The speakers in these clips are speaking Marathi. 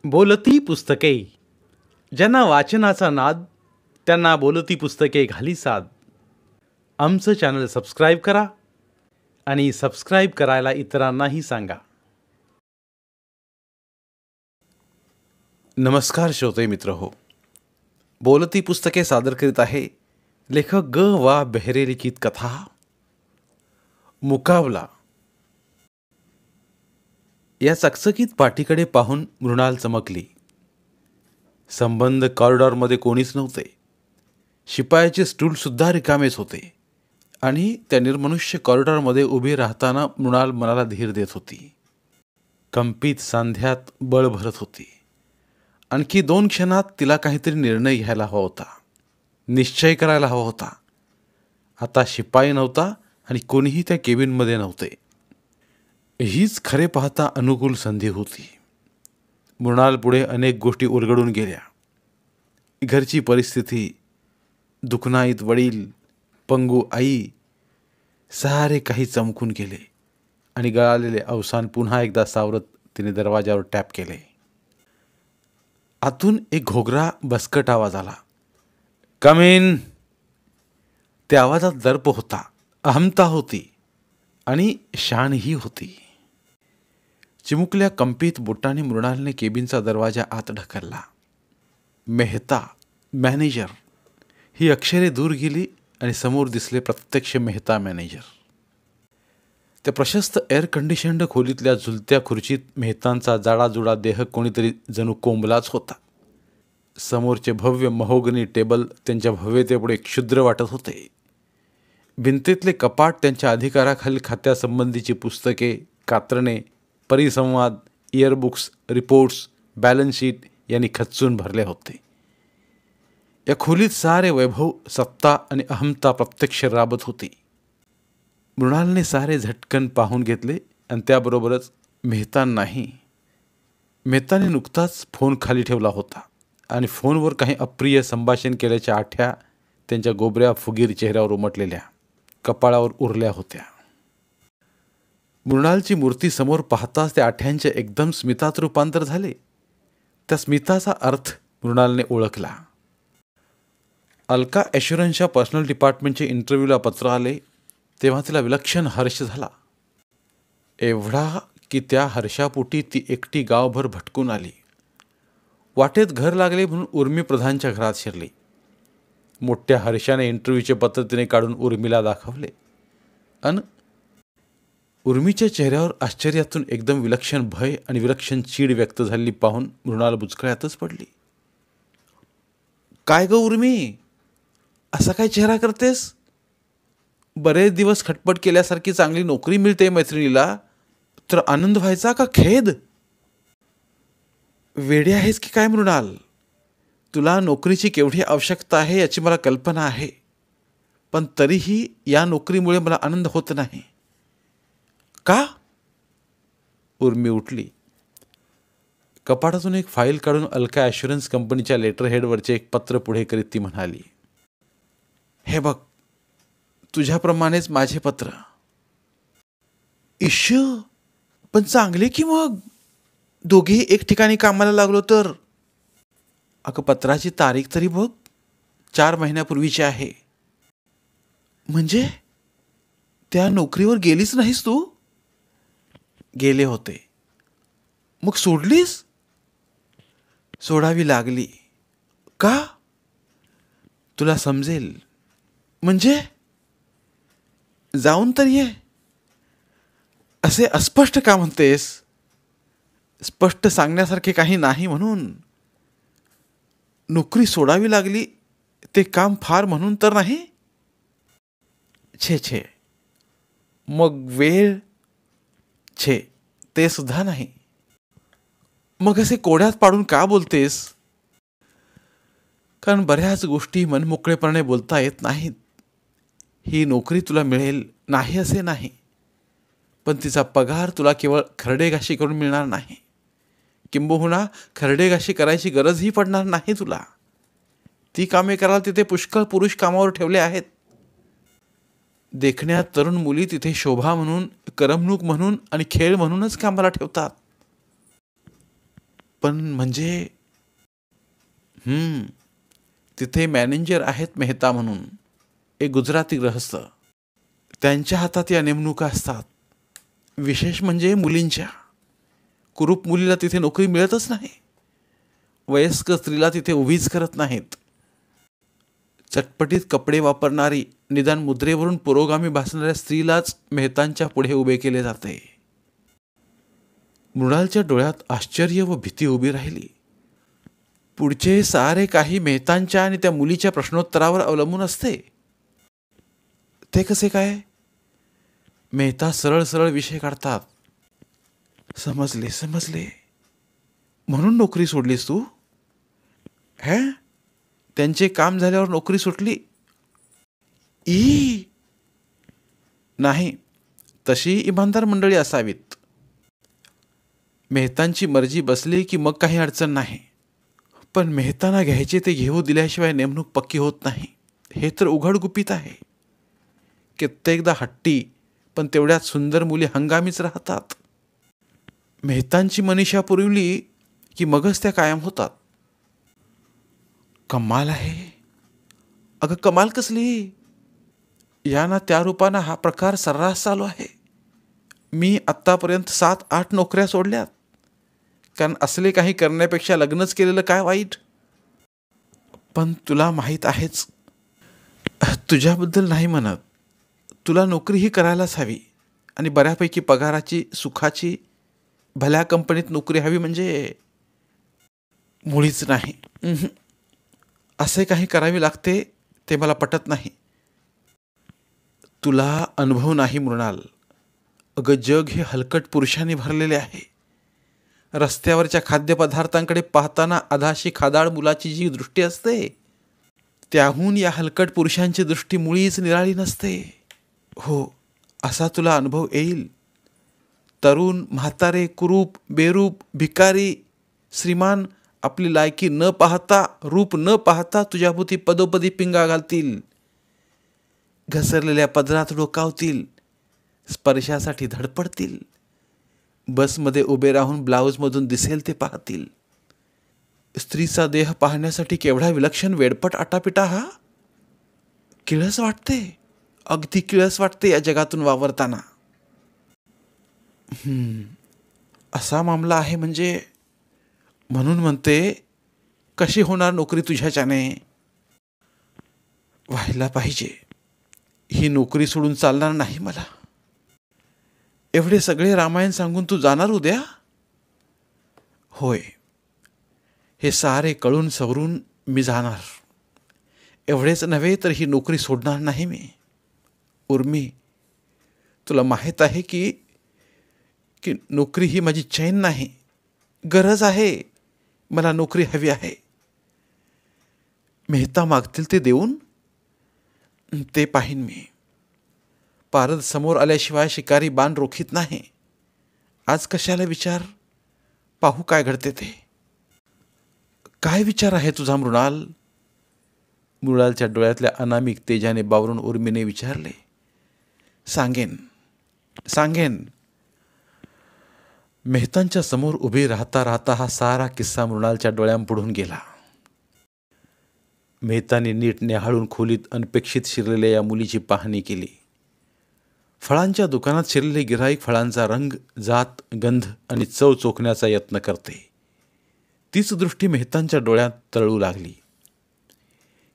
बोलती पुस्तके. ज्यांना वाचनाचा नाद त्यांना बोलती पुस्तके घाली साद. आमचं चॅनल सबस्क्राईब करा आणि सबस्क्राईब करायला इतरांनाही सांगा. नमस्कार श्रोते मित्र हो. बोलती पुस्तके सादर करीत आहे लेखक ग वा बेहरे लिखित कथा मुकाबला. या चकचकीत पाठीकडे पाहून मृणाल चमकली. संबंध कॉरिडॉरमध्ये कोणीच नव्हते. शिपायाचे स्टूल सुद्धा रिकामेच होते आणि त्या निर्मनुष्य कॉरिडॉरमध्ये उभी राहताना मृणाल मनाला धीर देत होती. कंपित सांध्यात बळ भरत होती. आणखी 2 क्षणात तिला काहीतरी निर्णय घ्यायला हवा होता, निश्चय करायला हवा होता. आता शिपाई नव्हता आणि कोणीही त्या केबिनमध्ये नव्हते. हीच खरे पाहता अनुकूल संधी होती. मृणाल पुढे अनेक गोष्टी उलगडून गेल्या. घरची परिस्थिती, दुखनाईत वडील, पंगू आई, सारे काही चमकून गेले आणि गळालेले अवसान पुन्हा एकदा सावरत तिने दरवाजावर टॅप केले. आतून एक घोगरा बसकट आवाज आला. कम इन. त्या आवाजात दर्प होता, अहमता होती आणि शानही होती. चिमुकल्या कंपित बोटाने मृणालने केबिनचा दरवाजा आत ढकलला. मेहता, मॅनेजर ही अक्षरे दूर गेली आणि समोर दिसले प्रत्यक्ष मेहता मॅनेजर. त्या प्रशस्त एअर कंडिशन्ड खोलीतल्या झुलत्या खुर्चीत मेहतांचा जाडाजुडा देह कोणीतरी जणू कोंबलाच होता. समोरचे भव्य महोगनी टेबल त्यांच्या भव्यतेपुढे क्षुद्र वाटत होते. भिंतीतले कपाट त्यांच्या अधिकाराखालील खात्यासंबंधीची पुस्तके, कात्रणे, परिसंवाद, इयरबुक्स, रिपोर्ट्स, बॅलन्स शीट यांनी खच्चून भरले होते. या खोलीत सारे वैभव, सत्ता आणि अहमता प्रत्यक्ष राबत होती. मृणालने सारे झटकन पाहून घेतले आणि त्याबरोबरच मेहतांनाही. मेहताने नुकताच फोन खाली ठेवला होता आणि फोनवर काही अप्रिय संभाषण केल्याच्या आठ्या त्यांच्या गोबऱ्या फुगीर चेहऱ्यावर उमटलेल्या, कपाळावर उरल्या होत्या. मृणालची मूर्ती समोर पाहताच त्या आठ्यांचे एकदम स्मितात रूपांतर झाले. त्या स्मिताचा अर्थ मृणालने ओळखला. अलका ॲश्युरन्सच्या पर्सनल डिपार्टमेंटचे इंटरव्ह्यूला पत्र आले तेव्हा तिला विलक्षण हर्ष झाला. एवढा की त्या हर्षापोटी ती एकटी गावभर भटकून आली. वाटेत घर लागले म्हणून उर्मी प्रधानच्या घरात शिरली. मोठ्या हर्षाने इंटरव्ह्यूचे पत्र तिने काढून उर्मीला दाखवले अन उर्मीच्या चेहऱ्यावर आश्चर्यातून एकदम विलक्षण भय आणि विलक्षण चीड व्यक्त झालेली पाहून मृणाल बुचकळ्यातच पडली. काय ग उर्मी, असा काय चेहरा करतेस? बरेच दिवस खटपट केल्यासारखी चांगली नोकरी मिळते मैत्रिणीला, तर आनंद व्हायचा का खेद? वेडे आहेस की काय मृणाल? तुला नोकरीची केवढी आवश्यकता आहे याची मला कल्पना आहे, पण तरीही या नोकरीमुळे मला आनंद होत नाही. का? उर्मी उठली. कपाटातून एक फाईल काढून अलका ॲश्युरन्स कंपनीच्या लेटरहेडवरचे एक पत्र पुढे करीत ती म्हणाली, हे बघ, तुझ्याप्रमाणेच माझे पत्र. इश, पण चांगले की मग दोघेही एक ठिकाणी कामाला लागलो तर. अगं, पत्राची तारीख तरी बघ, 4 महिन्यापूर्वीची आहे. म्हणजे त्या नोकरीवर गेलीच नाहीस तू? गेले होते. मग सोडलीस? सोडावी लागली. का? तुला समजेल. म्हणजे जाऊन तर ये. असे अस्पष्ट का म्हणतेस? स्पष्ट सांगण्यासारखे काही नाही म्हणून. नोकरी सोडावी लागली ते काम फार म्हणून तर नाही? छे छे. मग वेळ? छे, ते सुद्धा नाही. मग असे कोड्यात पाडून का बोलतेस? कारण बऱ्याच गोष्टी मनमोकळेपणाने बोलता येत नाहीत. ही नोकरी तुला मिळेल नाही असे नाही, पण तिचा पगार तुला केवळ खरडेघाशी करून मिळणार नाही. किंबहुना खरडेघाशी करायची गरजही पडणार नाही तुला. ती कामे करायला तिथे पुष्कळ पुरुष कामावर ठेवले आहेत. देखण्यात तरुण मुली तिथे शोभा म्हणून, करमणूक म्हणून आणि खेळ म्हणूनच कामाला ठेवतात. पण म्हणजे तिथे मॅनेजर आहेत मेहता म्हणून, एक गुजराती गृहस्थ. त्यांच्या हातात या नेमणुका असतात. विशेष म्हणजे मुलींच्या. कुरूप मुलीला तिथे नोकरी मिळतच नाही. वयस्क स्त्रीला तिथे उभीच करत नाहीत. चटपटीत कपडे वापरणारी, निदान मुद्रेवरून पुरोगामी भासणाऱ्या स्त्रीलाच मेहतांच्या पुढे उभे केले जाते. मृणालच्या डोळ्यात आश्चर्य व भीती उभी राहिली. पुढचे सारे काही मेहतांच्या आणि त्या मुलीच्या प्रश्नोत्तरावर अवलंबून असते. ते कसे काय? मेहता सरळ सरळ विषय काढतात. समजले समजले. म्हणून नोकरी सोडलीस तू? हे, त्यांचे काम झाल्यावर नोकरी सुटली? नाही, तशी इमानदार मंडळी असावीत. मेहतांची मर्जी बसली की मग काही अडचण नाही. पण मेहतांना घ्यायचे ते घेऊ दिल्याशिवाय नेमणूक पक्की होत नाही. हे तर उघड गुपित आहे. कित्येकदा हट्टी पण तेवढ्यात सुंदर मुली हंगामीच राहतात. मेहतांची मनीषा पुरवली की मगच त्या कायम होतात. कमाल आहे. अगं कमाल कसली? या ना त्या रूपानं हा प्रकार सर्रास चालू आहे. मी आत्तापर्यंत 7-8 नोकऱ्या सोडल्यात. कारण असले काही करण्यापेक्षा लग्नच केलेलं काय वाईट? पण तुला माहीत आहेच. तुझ्याबद्दल नाही म्हणत. तुला नोकरी ही करायलाच हवी. आणि बऱ्यापैकी पगाराची, सुखाची, भल्या कंपनीत नोकरी हवी म्हणजे मुळीच नाही. असे काही करावे लागते ते मला पटत नाही. तुला अनुभव नाही मृणाल. अगं जग हे हलकट पुरुषांनी भरलेले आहे. रस्त्यावरच्या खाद्यपदार्थांकडे पाहताना अधाशी खादाड मुलाची जी दृष्टी असते, त्याहून या हलकट पुरुषांची दृष्टी मुळीच निराळी नसते. हो, असा तुला अनुभव येईल. तरुण, म्हातारे, कुरूप, बेरूप, भिकारी, श्रीमान आपली लायकी न पाहता, रूप न पाहता तुझ्याभोवती पदोपदी पिंगा घालतील. घसरलेल्या पदरात डोकावतील. स्पर्शासाठी धडपडतील. बसमध्ये उभे राहून ब्लाऊजमधून दिसेल ते पाहतील. स्त्रीचा देह पाहण्यासाठी केवढा विलक्षण वेडपट आटापिटा हा. किळस वाटते, अगदी किळस वाटते या जगातून वावरताना. असा मामला आहे म्हणजे. म्हणून म्हणते, कशी होणार नोकरी तुझ्याच्याने? व्हायला पाहिजे. ही नोकरी सोडून चालणार नाही मला. एवढे सगळे रामायण सांगून तू जाणार उद्या? होय, हे सारे कळून सवरून मी जाणार. एवढेच नव्हे तर ही नोकरी सोडणार नाही मी. उर्मी, तुला माहीत आहे की नोकरी ही माझी चैन नाही, गरज आहे. मला नोकरी हवी आहे. मेहता मागतील ते देऊन ते पाहीन मी. पारद समोर आल्याशिवाय शिकारी बाण रोखीत नाही. आज कशाला विचार? पाहू काय घडते ते. काय विचार आहे तुझा मृणाल? मृणालच्या डोळ्यातल्या अनामिक तेजाने बावरून उर्मीने विचारले. सांगेन सांगेन. मेहतांच्या समोर उभी राहता राहता हा सारा किस्सा मृणालच्या डोळ्यांपुढून गेला. मेहतांनी नीट न्याहाळून खोलीत अनपेक्षित शिरलेल्या या मुलीची पाहणी केली. फळांच्या दुकानात शिरलेले गिऱ्हाईक फळांचा रंग, जात, गंध आणि चव चोखण्याचा यत्न करते. तीच दृष्टी मेहतांच्या डोळ्यात तळू लागली.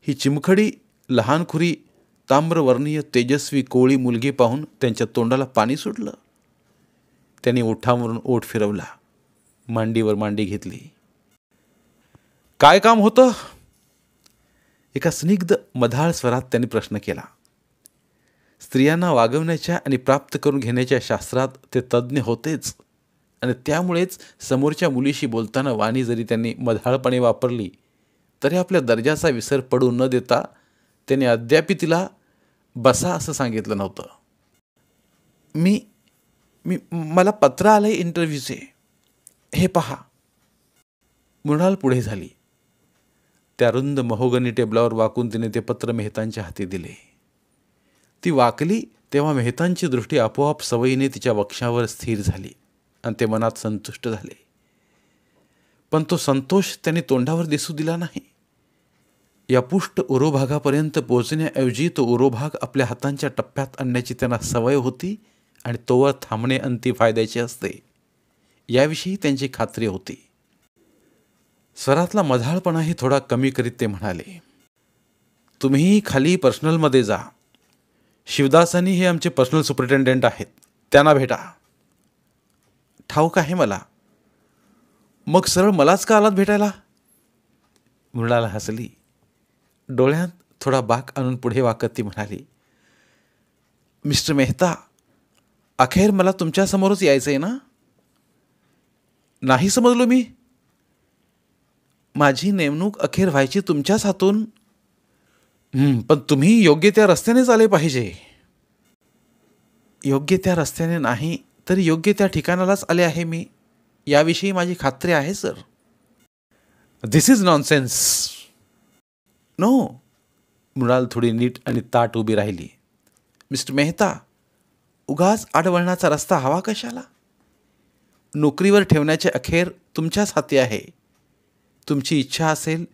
ही चिमखडी, लहानखुरी, ताम्रवर्णीय तेजस्वी कोळी मुलगी पाहून त्यांच्या तोंडाला पाणी सुटलं. त्यांनी ओठांवरून ओठ फिरवला, मांडीवर मांडी घेतली. काय काम होतं? एका स्निग्ध मधाळ स्वरात त्यांनी प्रश्न केला. स्त्रियांना वागवण्याच्या आणि प्राप्त करून घेण्याच्या शास्त्रात ते तज्ज्ञ होतेच. आणि त्यामुळेच समोरच्या मुलीशी बोलताना वाणी जरी त्यांनी मधाळपणे वापरली तरी आपल्या दर्जाचा विसर पडू न देता त्याने अद्याप तिला बसा असं सांगितलं नव्हतं. मी मी मला पत्र आलंय इंटरव्ह्यूचे, हे पहा. मृणाल पुढे झाली. त्या रुंद महोगनी टेबलावर वाकून तिने ते पत्र मेहतांच्या हाती दिले. ती वाकली तेव्हा मेहतांची दृष्टी आपोआप सवयीने तिच्या वक्षावर स्थिर झाली आणि ते मनात संतुष्ट झाले. पण तो संतोष त्यांनी तोंडावर दिसू दिला नाही. या पुष्ट उरोभागापर्यंत पोहोचण्याऐवजी तो उरोभाग आपल्या हातांच्या टप्प्यात आणण्याची त्यांना सवय होती आणि तोवर थांबणे अंती फायद्याचे असते याविषयी त्यांची खात्री होती. स्वरातला मधाळपणाही थोडा कमी करीत ते म्हणाले, तुम्ही खाली पर्सनलमध्ये जा. शिवदासानी हे आमचे पर्सनल सुपरिटेंडेंट आहेत, त्यांना भेटा. ठाऊक आहे मला. मग सरळ मलाच का आलात भेटायला? मृणाल हसली. डोळ्यात थोडा बाक आणून पुढे वाकत ती म्हणाली, मिस्टर मेहता, अखेर मला तुमच्यासमोरच यायचं आहे ना? नाही समजलो मी. माझी नेमणूक अखेर व्हायची तुमच्याच हातून. पण तुम्ही योग्य त्या रस्त्यानेच आले पाहिजे. योग्य त्या रस्त्याने नाही तरी योग्य त्या ठिकाणालाच आले आहे मी, याविषयी माझी खात्री आहे sir. This is nonsense. No. Mrinal थोडी नीट आणि ताट उभी राहिली. मिस्टर मेहता, उगाच आडवळणाचा रस्ता हवा कशाला? नोकरीवर ठेवण्याचे अखेर तुमच्याच हाती आहे. तुमची इच्छा असेल,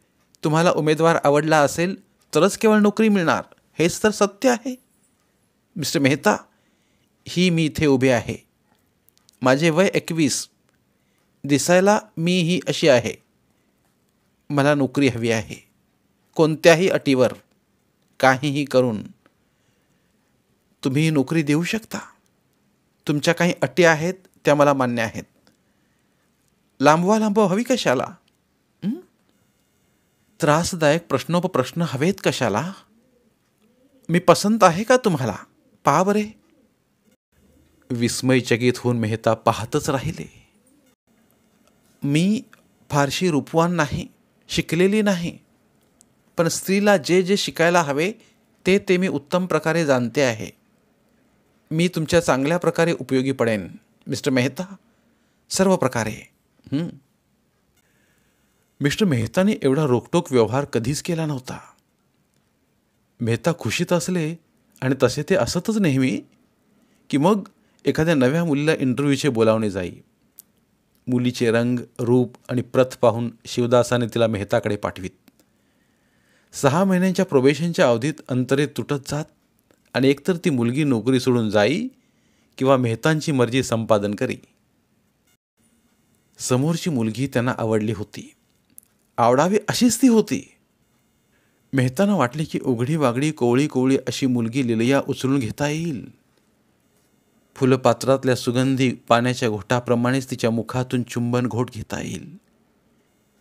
तुम्हाला उमेदवार आवडला असेल तरच केवळ नोकरी मिळणार, हेच तर सत्य आहे. मिस्टर मेहता, ही मी इथे उभे आहे. माझे वय 21. दिसायला मी ही अशी आहे. मला नोकरी हवी आहे, कोणत्याही अटीवर, काहीही करून. तुम्ही ही नोकरी देऊ शकता. तुमच्या काही अटी आहेत त्या मला मान्य आहेत. लांबवा हवी कशाला? त्रासदायक प्रश्नोपप्रश्न हवेत कशाला? मी पसंत आहे का तुम्हाला? पहा बरे. विस्मयचकित होऊन मेहता पाहतच राहिले. मी फारशी रूपवान नाही, शिकलेली नाही, पण स्त्रीला जे जे शिकायला हवे ते मी उत्तम प्रकारे जाणते आहे. मी तुमच्या चांगल्या प्रकारे उपयोगी पडेन मिस्टर मेहता, सर्व प्रकारे. मिस्टर मेहताने एवढा रोकटोक व्यवहार कधीच केला नव्हता. मेहता खुशीत असले आणि तसे ते असतच नेहमी की मग एखाद्या नव्या मुलीला इंटरव्ह्यूचे बोलावणे जाई. मुलीचे रंग, रूप आणि प्रत पाहून शिवदासाने तिला मेहताकडे पाठवीत. 6 महिन्यांच्या प्रोबेशनच्या अवधीत अंतरे तुटत जात आणि एकतर ती मुलगी नोकरी सोडून जाई किंवा मेहतांची मर्जी संपादन करी. समोरची मुलगी त्यांना आवडली होती. आवडावी अशीच ती होती. मेहतांना वाटले की उघडी वागडी कोवळी कोवळी अशी मुलगी लिलया उचलून घेता येईल. फुलपात्रातल्या सुगंधी पाण्याच्या घोटाप्रमाणेच तिच्या मुखातून चुंबन घोट घेता येईल.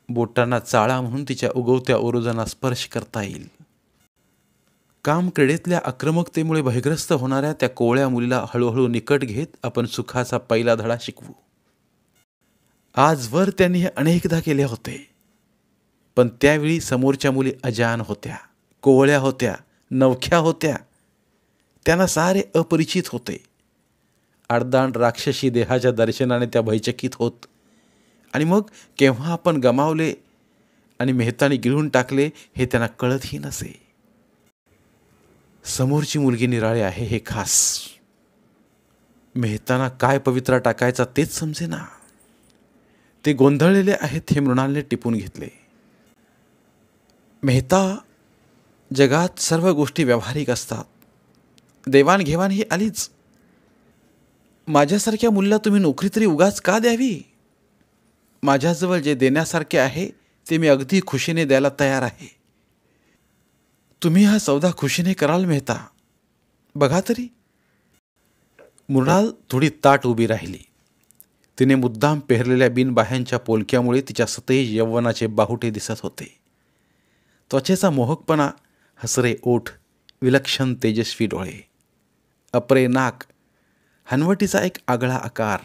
बोटांना चाळा म्हणून तिच्या उगवत्या ओरोजांना स्पर्श करता येईल. काम क्रीडेतल्या आक्रमकतेमुळे भयग्रस्त होणाऱ्या त्या कोवळ्या मुलीला हळूहळू निकट घेत आपण सुखाचा पहिला धडा शिकवू. आजवर त्यांनी हे अनेकदा केले होते, पण त्यावेळी समोरच्या मुली अजान होत्या, कोवळ्या होत्या, नवख्या होत्या. त्यांना सारे अपरिचित होते. अर्धांड राक्षसी देहाच्या दर्शनाने त्या भयचकित होत. आणि मग केव्हा आपण गमावले आणि मेहताने गिळून टाकले हे त्यांना कळतही नसे. समोरची मुलगी निराळे आहे हे खास. मेहताना काय पवित्रा टाकायचा तेच समजेना. ते गोंधळलेले आहेत हे मृणालने टिपून घेतले. मेहता, जगात सर्व गोष्टी व्यावहारिक असतात. देवाणघेवाण ही आलीच. माझ्यासारख्या मुलीला तुम्ही नोकरी तरी उगाच का द्यावी? माझ्याजवळ जे देण्यासारखे आहे ते मी अगदी खुशीने द्यायला तयार आहे. तुम्ही हा सौदा खुशीने कराल मेहता? बघा तरी. मृणाल थोडी ताट उभी राहिली. तिने मुद्दाम पेरलेल्या बिनबाह्यांच्या पोलक्यामुळे तिच्या सतेज यौवनाचे बाहुटे दिसत होते. त्वचेचा मोहकपणा, हसरे ओठ, विलक्षण तेजस्वी डोळे, अपरे नाक, हनवटीचा एक आगळा आकार,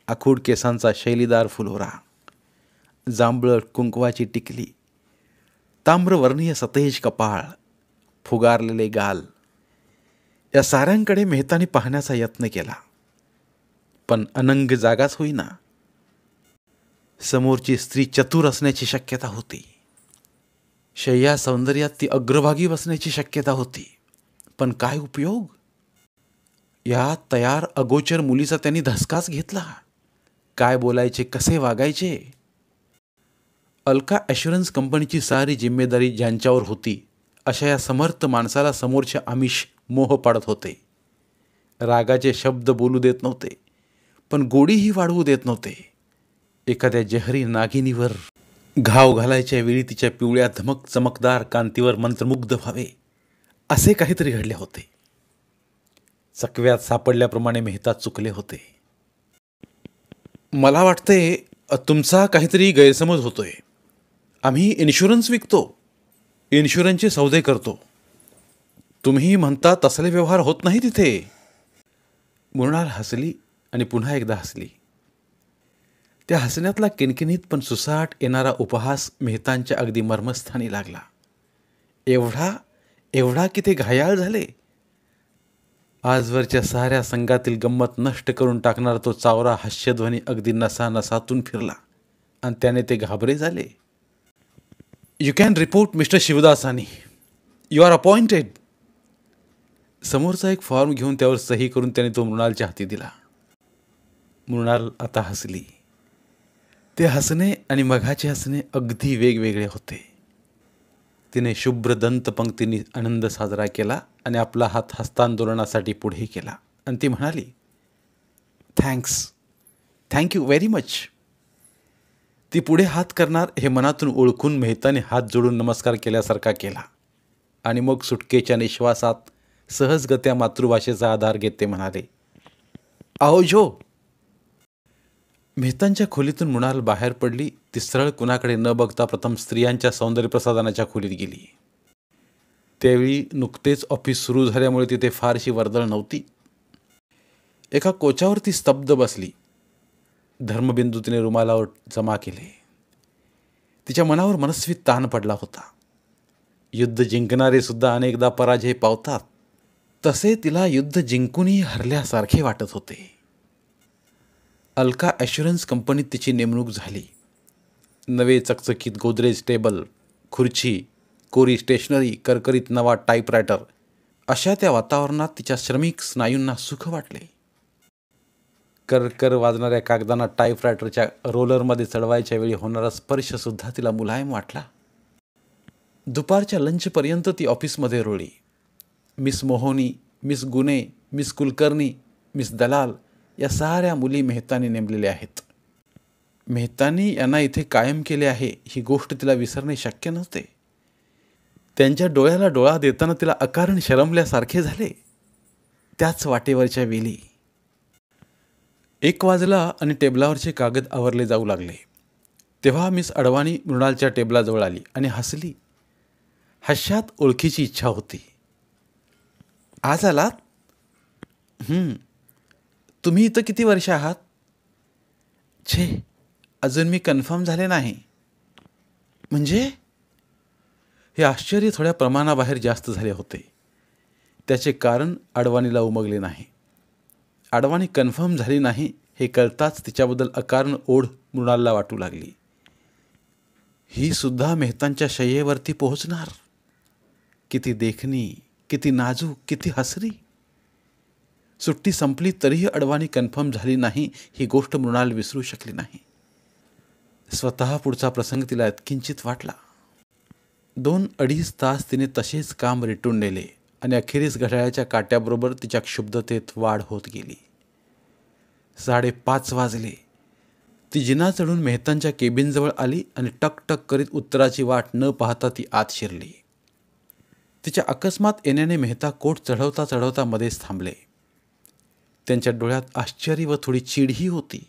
आखूड केसांचा शैलीदार फुलोरा, जांभळट कुंकवाची टिकली, ताम्रवर्णीय सतेज कपाळ, फुगारलेले गाल, या साऱ्यांकडे मेहताने पाहण्याचा यत्न केला, पण अनंग जागाच होईना. समोरची स्त्री चतुर असण्याची शक्यता होती. शय्या सौंदर्यात ती अग्रभागी बसण्याची शक्यता होती, पण काय उपयोग? या तयार अगोचर मुलीचा त्यांनी धसकाच घेतला. काय बोलायचे, कसे वागायचे अल्का ॲश्युरन्स कंपनीची सारी जिम्मेदारी ज्यांच्यावर होती अशा या समर्थ माणसाला समोरच्या आमिष मोह पाडत होते. रागाचे शब्द बोलू देत नव्हते, पण गोडीही वाढवू देत नव्हते. एखाद्या जहरी नागिनीवर घाव घालायच्या वेळी तिच्या पिवळ्या धमक चमकदार कांतीवर मंत्रमुग्ध व्हावे असे काहीतरी घडले होते. चकव्यात सापडल्याप्रमाणे मेहता चुकले होते. मला वाटते तुमचा काहीतरी गैरसमज होतोय. आम्ही इन्शुरन्स विकतो, इन्शुरन्सचे सौदे करतो. तुम्ही म्हणता तसले व्यवहार होत नाही तिथे. मृणाल हसली आणि पुन्हा एकदा हसली. त्या हसण्यातला किणकिणीत पण सुसाट येणारा उपहास मेहतांच्या अगदी मर्मस्थानी लागला. एवढा की ते घायाळ झाले. आजवरच्या साऱ्या संघातील गंमत नष्ट करून टाकणारा तो चावरा हास्यध्वनी अगदी नसानसातून फिरला आणि त्याने ते घाबरे झाले. You can report mister Shivdasani. You are appointed. समोरचा एक फॉर्म घेऊन त्यावर सही करून त्याने तो मृणालच्या हाती दिला. मृणाल आता हसली. ते हसणे आणि मघाचे हसणे अगदी वेगवेगळे होते. तिने शुभ्र दंतपंक्तींनी आनंद साजरा केला आणि आपला हात हस्तांदोलनासाठी पुढे केला आणि ती म्हणाली, थँक्यू व्हेरी मच. ती पुढे हात करणार हे मनातून ओळखून मेहताने हात जोडून नमस्कार केल्यासारखा केला आणि मग सुटकेच्या निश्वासात सहजगत्या मातृभाषेचा आधार घेत ते म्हणाले, आओ जो. मेहतांच्या खोलीतून मृणाल बाहेर पडली. ती सरळ कुणाकडे न बघता प्रथम स्त्रियांच्या सौंदर्यप्रसाधनाच्या खोलीत गेली. त्यावेळी नुकतेच ऑफिस सुरू झाल्यामुळे तिथे फारशी वर्दळ नव्हती. एका कोचावर ती स्तब्ध बसली. धर्मबिंदू तिने रुमालावर जमा केले. तिच्या मनावर मनस्वी ताण पडला होता. युद्ध जिंकणारे सुद्धा अनेकदा पराजय पावतात, तसे तिला युद्ध जिंकूनही हरल्यासारखे वाटत होते. अल्का ॲश्युरन्स कंपनीत तिची नेमणूक झाली. नवे चकचकीत गोदरेज टेबल, खुर्ची, कोरी स्टेशनरी, करकरीत नवा टाईपरायटर अशा त्या वातावरणात तिच्या श्रमिक स्नायूंना सुख वाटले. करकर वाजणाऱ्या कागदांना टाईपरायटरच्या रोलरमध्ये चढवायच्या वेळी होणारा स्पर्शसुद्धा तिला मुलायम वाटला. दुपारच्या लंचपर्यंत ती ऑफिसमध्ये रोळली. मिस मोहोनी, मिस गुने, मिस कुलकर्णी, मिस दलाल या साऱ्या मुली मेहतानी नेमलेल्या आहेत. मेहतानी यांना इथे कायम केले आहे ही गोष्ट तिला विसरणे शक्य नव्हते. त्यांच्या डोळ्याला डोळा देताना तिला अकारण शरमल्यासारखे झाले. त्याच वाटेवरच्या वेली. 1 वाजला आणि टेबलावरचे कागद आवरले जाऊ लागले. तेव्हा मिस अडवाणी मृणालच्या टेबलाजवळ आली आणि हसली. हास्यात ओळखीची इच्छा होती. आज आलात? तुम्ही इथं किती वर्ष आहात? छे, अजून मी कन्फर्म झाले नाही. म्हणजे? हे आश्चर्य थोड्या प्रमाणाबाहेर जास्त झाले होते. त्याचे कारण अडवाणीला उमगले नाही. अडवाणी कन्फर्म झाली नाही हे कळताच तिच्याबद्दल अकारण ओढ मृणालला वाटू लागली. ही सुद्धा मेहतांच्या शय्येवरती पोहोचणार. किती देखणी, किती नाजूक, किती हसरी. सुट्टी संपली तरीही अडवाणी कन्फर्म झाली नाही ही गोष्ट मृणाल विसरू शकली नाही. स्वतः पुढचा प्रसंग तिला किंचित वाटला. 2-2.5 तास तिने तसेच काम रेटून नेले आणि अखेरीस घड्याळाच्या काट्याबरोबर तिच्या क्षुब्धतेत वाढ होत गेली. 5:30 वाजले. ती जिना चढून मेहतांच्या केबिनजवळ आली आणि टकटक करीत उत्तराची वाट न पाहता ती आत शिरली. तिच्या अकस्मात येण्याने मेहता कोट चढवता चढवता मध्येच थांबले. त्यांच्या डोळ्यात आश्चर्य व थोडी चीडही होती.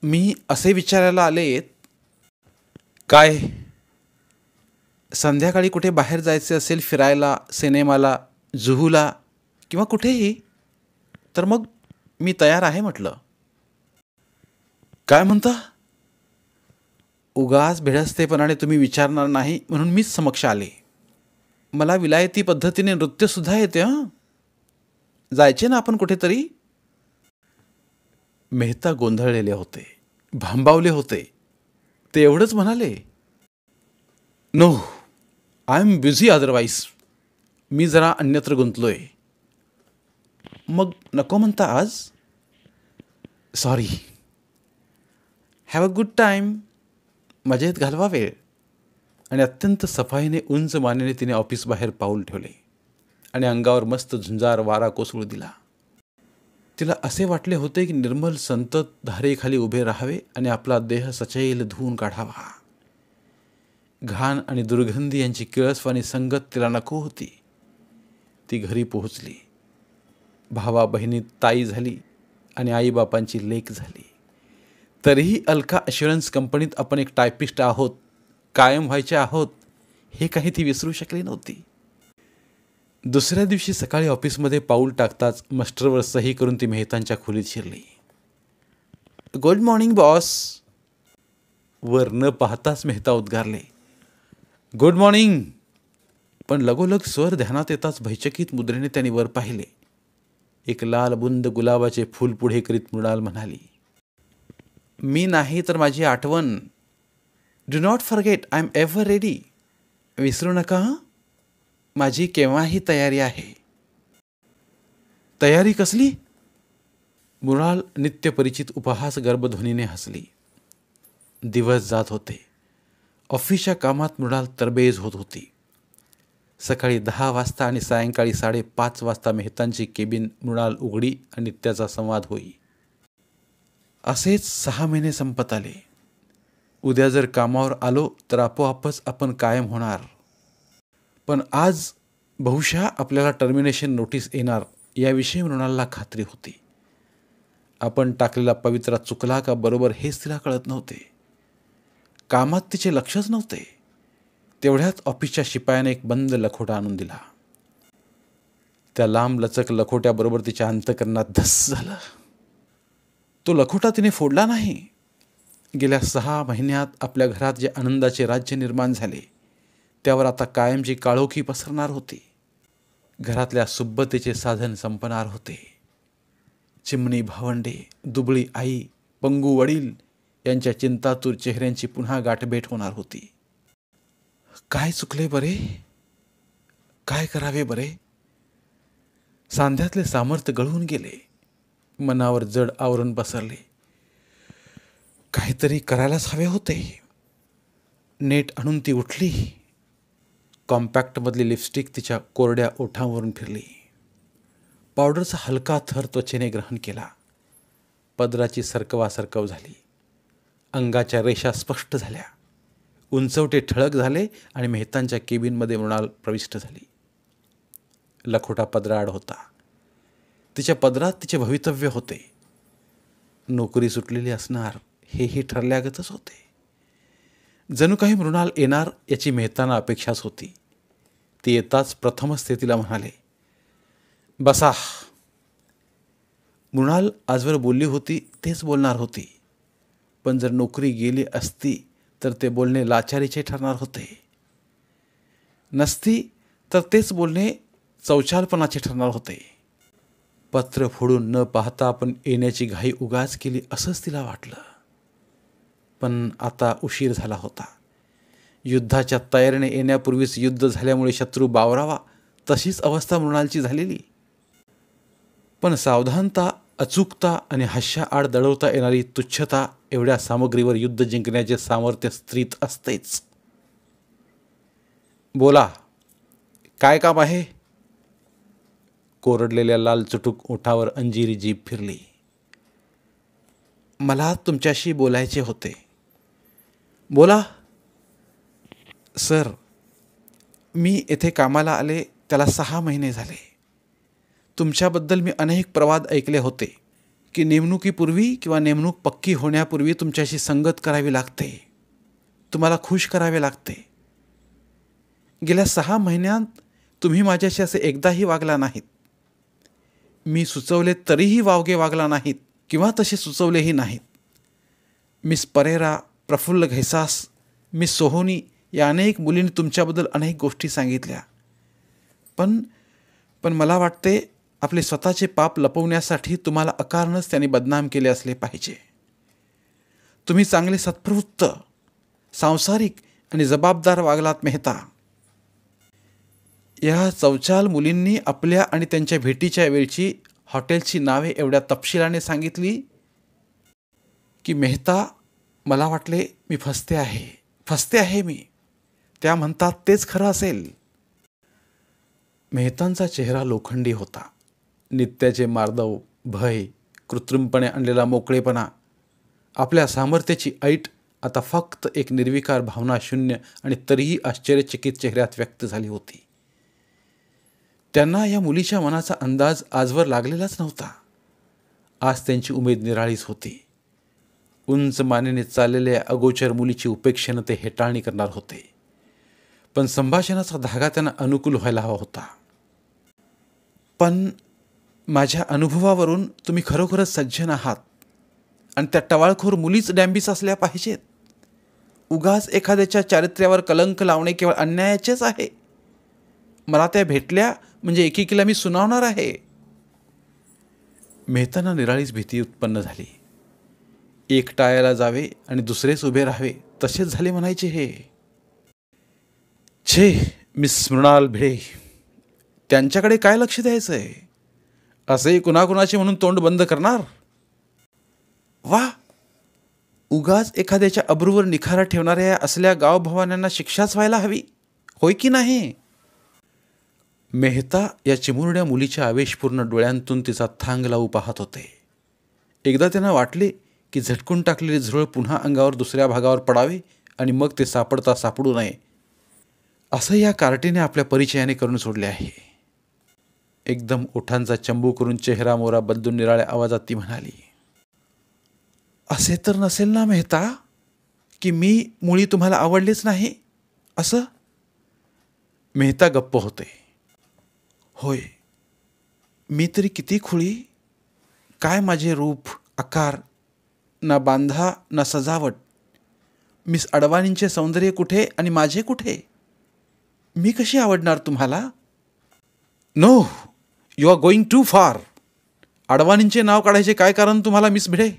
मी असे विचारायला आलेत. काय? संध्याकाळी कुठे बाहेर जायचे असेल, फिरायला, सिनेमाला, जुहूला किंवा कुठेही, तर मग मी तयार आहे म्हटलं. काय म्हणता? उगाच भेडस्तेपणाने तुम्ही विचारणार नाही म्हणून मीच समक्ष आले. मला विलायती पद्धतीने नृत्यसुद्धा येते. जायचे ना आपण कुठेतरी? मेहता गोंधळलेले होते, भांबावले होते. ते एवढंच म्हणाले, no, I am busy otherwise. मी जरा अन्यत्र गुंतलोय. मग नको म्हणता आज? Sorry. Have a good time. मजेत घालवा वेळ. आणि अत्यंत सफाईने उंच मानेने तिने ऑफिसबाहेर पाऊल ठेवले आणि अंगावर मस्त झुंजार वारा कोसळू दिला. तिला असे वाटले होते की निर्मल संतत धारेखाली उभे राहावे आणि आपला देह सचैल धुवून काढावा. घाण आणि दुर्गंधी यांची किळसवाणी संगत तिला नको होती. ती घरी पोहोचली. भावा बहिणीत ताई झाली आणि आईबापांची लेक झाली. तरीही अलका अश्युरन्स कंपनीत आपण एक टायपिस्ट आहोत, कायम व्हायचे आहोत, हे काही ती विसरू शकली नव्हती. दुसऱ्या दिवशी सकाळी ऑफिसमध्ये पाऊल टाकताच मस्टरवर सही करून ती मेहतांच्या खोलीत शिरली. Good morning boss. वर न पाहताच मेहता उद्गारले, गुड मॉर्निंग. पण लगोलग स्वर ध्यानात येताच भयचकित मुद्रेने त्यांनी वर पाहिले. एक लाल बुंद गुलाबाचे फूल पुढे करीत मृणाल म्हणाली, मी नाही तर माझी आठवण. Do not forget, I am ever ready. विसरू नका हं, माझी केव्हाही तयारी आहे. तयारी कसली? मृणाल नित्यपरिचित उपहास गर्भध्वनीने हसली. दिवस जात होते. ऑफिसच्या कामात मृणाल तरबेज होत होती. सकाळी 10 वाजता आणि सायंकाळी 5:30 वाजता मेहतांची केबिन मृणाल उघडी आणि त्याचा संवाद होई. असेच 6 महिने संपत आले. उद्या जर कामावर आलो तर आपोआपच आपण कायम होणार. पण आज बहुशः आपल्याला टर्मिनेशन नोटीस येणार याविषयी मृणालला खात्री होती. आपण टाकलेला पवित्रा चुकला का बरोबर हेच तिला कळत नव्हते. कामात तिचे लक्षच नव्हते. तेवढ्यात ऑफिसच्या शिपायाने एक बंद लखोटा आणून दिला. त्या लांब लचक लखोट्याबरोबर तिच्या अंतःकरणात धस झालं. तो लखोटा तिने फोडला नाही. गेल्या 6 महिन्यात आपल्या घरात जे आनंदाचे राज्य निर्माण झाले त्यावर आता कायमची काळोखी पसरणार होती. घरातल्या सुब्बतेचे साधन संपणार होते. चिमणी भावंडे, दुबळी आई, पंगू वडील यांच्या चिंतातूर चेहऱ्यांची पुन्हा गाठभेट होणार होती. काय चुकले बरे? काय करावे बरे? सांध्यातले सामर्थ्य गळून गेले. मनावर जड आवरण पसरले. काहीतरी करायलाच हवे होते. नेट आणून ती उठली. कॉम्पॅक्टमधली लिपस्टिक तिच्या कोरड्या ओठांवरून फिरली. पावडरचा हलका थर त्वचेने ग्रहण केला. पदराची सरकवा सरकव झाली. अंगाच्या रेषा स्पष्ट झाल्या. उंचवटे ठळक झाले आणि मेहतांच्या केबिनमध्ये मृणाल प्रविष्ट झाली. लखोटा पदराआड होता. तिच्या पदरात तिचे भवितव्य होते. नोकरी सुटलेली असणार हेही ठरल्यागतच होते. जणू काही मृणाल येणार याची मेहतांना अपेक्षाच होती. ती येताच प्रथमच ते तिला म्हणाले, बसा. मृणाल आजवर बोलली होती तेच बोलणार होती. पण जर नोकरी गेली असती तर ते बोलणे लाचारीचे ठरणार होते. नसती तर तेच बोलणे चौचालपणाचे ठरणार होते. पत्र फोडून न पाहता आपण येण्याची घाई उगाच केली असंच तिला वाटलं. पण आता उशीर झाला होता. युद्धाच्या तयारीने येण्यापूर्वीच युद्ध झाल्यामुळे शत्रू बावरावा तशीच अवस्था मृणालची झालेली. पण सावधानता, अचूकता आणि हास्याआड दडवता येणारी तुच्छता एवढ्या सामग्रीवर युद्ध जिंकण्याचे सामर्थ्य स्त्रीत असतेच. बोला, काय काम आहे? कोरडलेल्या लाल चुटूक ओठावर अंजिरी जीभ फिरली. मला तुमच्याशी बोलायचे होते. बोला. सर, मी येथे कामाला आले त्याला 6 महिने झाले. तुमच्याबद्दल मी अनेक प्रवाद ऐकले होते की नेमणुकीपूर्वी किंवा नेमणूक पक्की होण्यापूर्वी तुमच्याशी संगत करावी लागते, तुम्हाला खुश करावे लागते. गेल्या 6 महिन्यात तुम्ही माझ्याशी असे एकदाही वागला नाहीत. मी सुचवले तरीही वावगे वागला नाहीत किंवा तसे सुचवलेही नाहीत. मिस परेरा, प्रफुल्ल घैसास, मिस सोहोनी या अनेक मुलींनी तुमच्याबद्दल अनेक गोष्टी सांगितल्या. पण मला वाटते आपले स्वतःचे पाप लपवण्यासाठी तुम्हाला अकारणच त्यांनी बदनाम केले असले पाहिजे. तुम्ही चांगले सत्प्रवृत्त, सांसारिक आणि जबाबदार वागलात मेहता. या चौचाल मुलींनी आपल्या आणि त्यांच्या भेटीच्या वेळची हॉटेलची नावे एवढ्या तपशिलाने सांगितली की मेहता मला वाटले मी फसते आहे मी. त्या म्हणतात तेच खरं असेल. मेहतांचा चेहरा लोखंडी होता. नित्याचे मार्दव, भय, कृत्रिमपणे आणलेला मोकळेपणा, आपल्या सामर्थ्याची ऐट आता फक्त एक निर्विकार भावना शून्य आणि तरीही आश्चर्यचकित चेहऱ्यात व्यक्त झाली होती. त्यांना या मुलीच्या मनाचा अंदाज आजवर लागलेलाच नव्हता. आज त्यांची उमेद निराळीच होती. उंच मानेने चाललेल्या अगोचर मुलीची उपेक्षेनं ते हेटाळणी करणार होते. पण संभाषणाचा धागा त्यांना अनुकूल व्हायला हवा होता. पण माझ्या अनुभवावरून तुम्ही खरोखरच सज्जन आहात आणि त्या टवाळखोर मुलीच डॅम्बिस असल्या पाहिजेत. उगाच एखाद्याच्या चारित्र्यावर कलंक लावणे केवळ अन्यायाचेच आहे. मला त्या भेटल्या म्हणजे एकेकीला मी सुनावणार आहे. मेहतांना निराळीच भीती उत्पन्न झाली. एक टाळायला जावे आणि दुसरेच उभे राहावे तसेच झाले म्हणायचे हे. छे, मिस मृणाल भिडे, त्यांच्याकडे काय लक्ष द्यायचंय? असे कुणाकुणाचे म्हणून तोंड बंद करणार? वा, उगाच एखाद्याच्या अब्रूवर निखारा ठेवणाऱ्या असल्या गावभवान्यांना शिक्षाच व्हायला हवी, होय की नाही? मेहता या चिमुरड्या मुलीच्या आवेशपूर्ण डोळ्यांतून तिचा थांग लावू पाहत होते. एकदा त्यांना वाटले की झटकून टाकलेले झुरळ पुन्हा अंगावर दुसऱ्या भागावर पडावे आणि मग ते सापडता सापडू नये, असं या कार्टीने आपल्या परिचयाने करून सोडले आहे. एकदम ओठांचा चंबू करून चेहरा मोरा बदलून निराळ्या आवाजात ती म्हणाली, असे तर नसेल ना मेहता की मी मुळी तुम्हाला आवडलेच नाही असं? मेहता गप्प होते. होय, मी तरी किती खुळी. काय माझे रूप, आकार, ना बांधा ना सजावट. मिस अडवाणींचे सौंदर्य कुठे आणि माझे कुठे? मी कशी आवडणार तुम्हाला? No, you are going too far. अडवाणींचे नाव काढायचे काय कारण तुम्हाला मिस भिडे?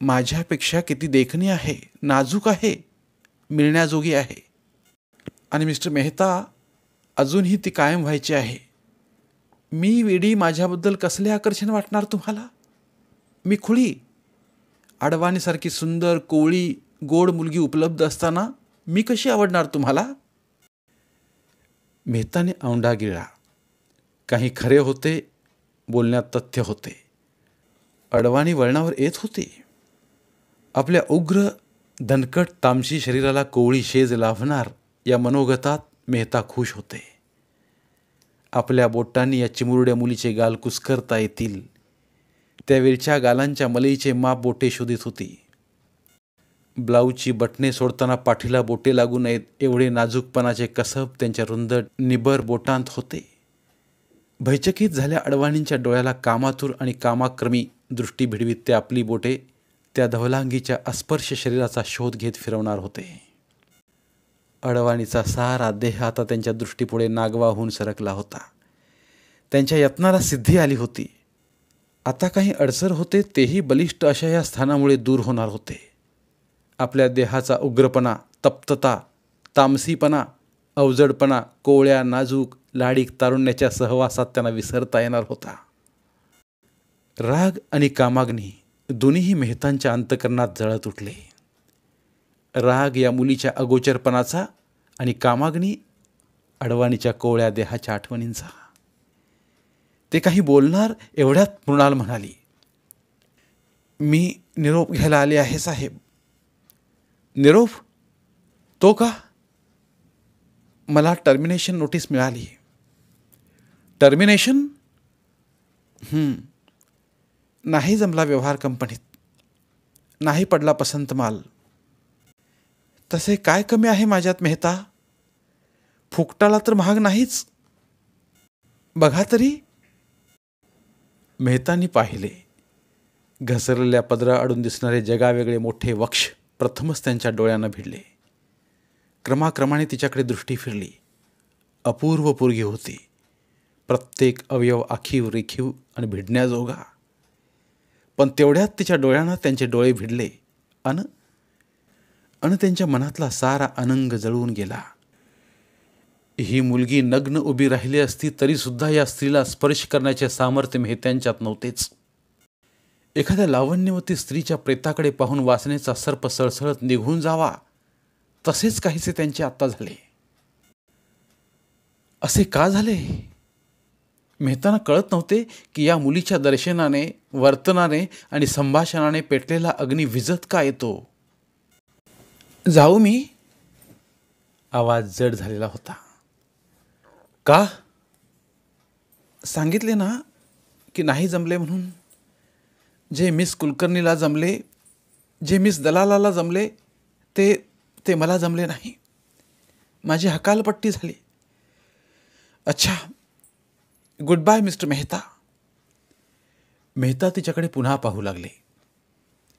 माझ्यापेक्षा किती देखणी आहे, नाजूक आहे, मिळण्याजोगी आहे. आणि मिस्टर मेहता, अजूनही ती कायम व्हायची आहे. मी वेडी माझ्याबद्दल कसले आकर्षण वाटणार तुम्हाला? मी खुळी. अडवाणीसारखी सुंदर, कोवळी, गोड मुलगी उपलब्ध असताना मी कशी आवडणार तुम्हाला? मेहताने औंढा गिळला. काही खरे होते, बोलण्यात तथ्य होते. अडवाणी वळणावर येत होती. आपल्या उग्र, दणकट, तामशी शरीराला कोवळी शेज लाभणार या मनोगतात मेहता खुश होते. आपल्या बोटांनी या चिमुरड्या मुलीचे गाल कुस्करता येतील त्यावेळच्या गालांच्या मलईचे माप बोटे शोधित होती. ब्लाऊजची बटणे सोडताना पाठीला बोटे लागू नयेत एवढे नाजूकपणाचे कसब त्यांच्या रुंद निबर बोटांत होते. भयचकित झाल्या अडवाणींच्या डोळ्याला कामातूर आणि कामाक्रमी दृष्टी भिडवीत ते आपली बोटे त्या धवलांगीच्या अस्पर्श शरीराचा शोध घेत फिरवणार होते. अडवाणीचा सारा देह आता त्यांच्या दृष्टीपुढे नागवा होऊन सरकला होता. त्यांच्या यत्नाला सिद्धी आली होती. आता काही अडसर होते तेही बलिष्ठ अशा या स्थानामुळे दूर होणार होते. आपल्या देहाचा उग्रपणा, तप्तता, तामसीपणा, अवजडपणा, कोवळ्या, नाजूक, लाडीक तारुण्याच्या सहवासात त्यांना विसरता येणार होता. राग आणि कामाग्नी दोन्हीही मेहतांच्या अंतकरणात जळत उठले. राग या मुलीच्या अगोचरपणाचा आणि कामाग्नी अडवाणीच्या कोवळ्या देहाच्या आठवणींचा. ते काही बोलणार एवढ्यात मृणाल म्हणाली, मी निरोप घ्यायला आले आहे साहेब. निरोप? तो का? मला टर्मिनेशन नोटीस मिळाली. टर्मिनेशन? नाही जमला व्यवहार कंपनीत. नाही पडला पसंत माल. तसे काय कमी आहे माझ्यात मेहता? फुकटाला तर महाग नाहीच. बघा तरी. मेहतांनी पाहिले. घसरलेल्या पदराआडून दिसणारे जगावेगळे मोठे वक्ष प्रथमच त्यांच्या डोळ्यांना भिडले. क्रमाक्रमाने तिच्याकडे दृष्टी फिरली. अपूर्व पोरगी होती. प्रत्येक अवयव आखीव रेखीव आणि भिडण्याजोगा. पण तेवढ्यात तिच्या डोळ्यांना त्यांचे डोळे भिडले अन त्यांच्या मनातला सारा अनंग जळून गेला. ही मुलगी नग्न उभी राहिली असती तरी सुद्धा या स्त्रीला स्पर्श करण्याचे सामर्थ्य मेहत्यांच्यात नव्हतेच. एखाद्या लावण्यवती स्त्रीच्या प्रेताकडे पाहून वासनेचा सर्प सळसळत निघून जावा, तसेच काहीसे त्यांचे आत्ता झाले. असे का झाले? मेहतांना कळत नव्हते की या मुलीच्या दर्शनाने, वर्तनाने आणि संभाषणाने पेटलेला अग्नी विझत का येतो. जाऊ मी? आवाज जड झालेला होता. का? सांगितले ना की नाही जमले म्हणून. जे मिस कुलकर्णीला जमले, जे मिस दलालाला जमले, ते मला जमले नाही. माझी हकालपट्टी झाली. अच्छा, goodbye mister Mehta. Mehta तिच्याकडे पुन्हा पाहू लागले.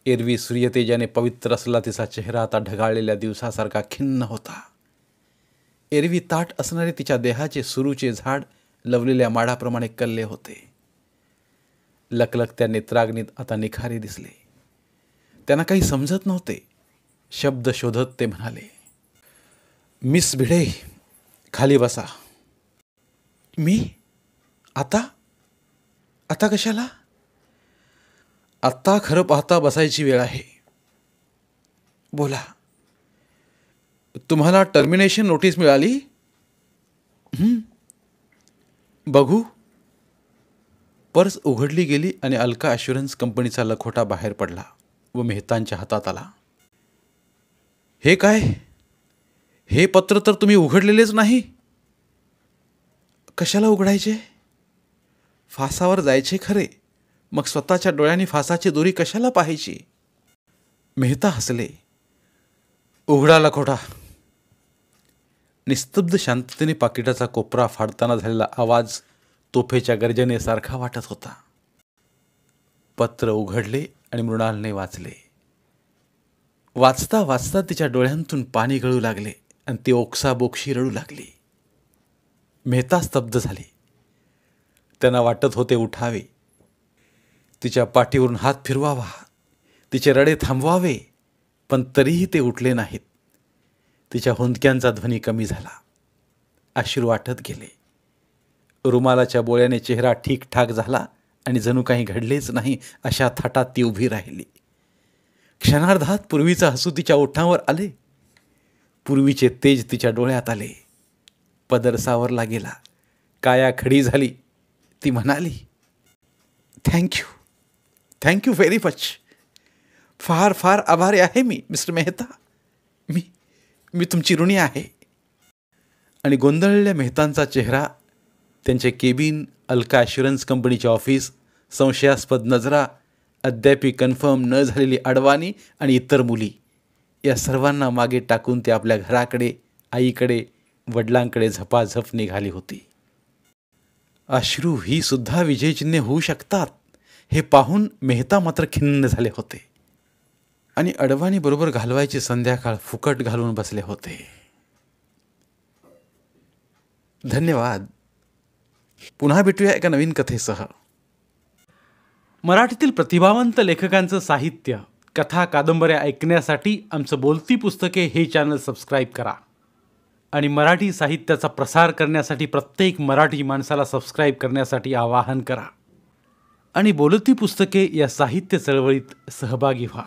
एरवी सूर्यतेजाने पवित्र असलेला तिचा चेहरा आता ढगाळलेल्या दिवसासारखा खिन्न होता. एरवी ताट असणारे तिच्या देहाचे सुरूचे झाड लवलेल्या माडाप्रमाणे कल्ले होते. लकलकत्या नेत्राग्नीत आता निखारे दिसले. त्यांना काही समजत नव्हते. शब्द शोधत ते म्हणाले, मिस भिडे, खाली बसा. मी? आता कशाला? आत्ता खरं पाहता बसायची वेळ आहे. बोला. तुम्हाला टर्मिनेशन नोटीस मिळाली? बघू. पर्स उघडली गेली आणि अल्का ॲश्युरन्स कंपनीचा लखोटा बाहेर पडला व मेहतांच्या हातात आला. हे काय? हे पत्र तर तुम्ही उघडलेलेच नाही. कशाला उघडायचे? फासावर जायचे खरे, मग स्वतःच्या डोळ्यांनी फासाची दोरी कशाला पाहायची? मेहता हसले. उघडा लखोटा. निस्तब्ध शांततेने पाकिटाचा कोपरा फाडताना झालेला आवाज तोफेच्या गर्जनेसारखा वाटत होता. पत्र उघडले आणि मृणालने वाचले. वाचता वाचता तिच्या डोळ्यांतून पाणी गळू लागले आणि ती ओक्साबोक्षी रडू लागली. मेहता स्तब्ध झाले. त्यांना वाटत होते उठावे, तिच्या पाठीवरून हात फिरवावा, तिचे रडे थांबवावे, पण तरीही ते उठले नाहीत. तिच्या हुंदक्यांचा ध्वनी कमी झाला. अश्रू वाटत गेले. रुमालाच्या बोळ्याने चेहरा ठीकठाक झाला आणि जणू काही घडलेच नाही अशा थाटात ती उभी राहिली. क्षणार्धात पूर्वीचा हसू तिच्या ओठांवर आले. पूर्वीचे तेज तिच्या डोळ्यात आले. पदर सावरला गेला. काया खडी झाली. ती म्हणाली, थँक्यू व्हेरी मच. फार फार आभारी आहे मी मिस्टर मेहता. मी तुमची ऋणी आहे. आणि गोंधळलेल्या मेहतांचा चेहरा, त्यांचे केबिन, अल्का ॲश्युरन्स कंपनीचे ऑफिस, संशयास्पद नजरा, अद्यापी कन्फर्म न झालेली अडवाणी आणि इतर मुली, या सर्वांना मागे टाकून ते आपल्या घराकडे, आईकडे, वडिलांकडे झपाझप निघाली होती. अश्रू ही सुद्धा विजयचिन्हे होऊ शकतात हे पाहून मेहता मात्र खिन्न झाले होते आणि अडवाणी बरोबर घालवायची संध्याकाळ फुकट घालून बसले होते. धन्यवाद. पुन्हा भेटूया एका नवीन कथेसह. मराठीतील प्रतिभावंत लेखकांचं साहित्य, कथा, कादंबऱ्या ऐकण्यासाठी आमचं बोलती पुस्तके हे चॅनल सबस्क्राईब करा आणि मराठी साहित्याचा प्रसार करण्यासाठी प्रत्येक मराठी माणसाला सबस्क्राईब करण्यासाठी आवाहन करा आणि बोलती पुस्तके या साहित्य चळवळीत सहभागी व्हा.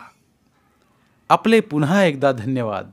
आपले पुन्हा एकदा धन्यवाद.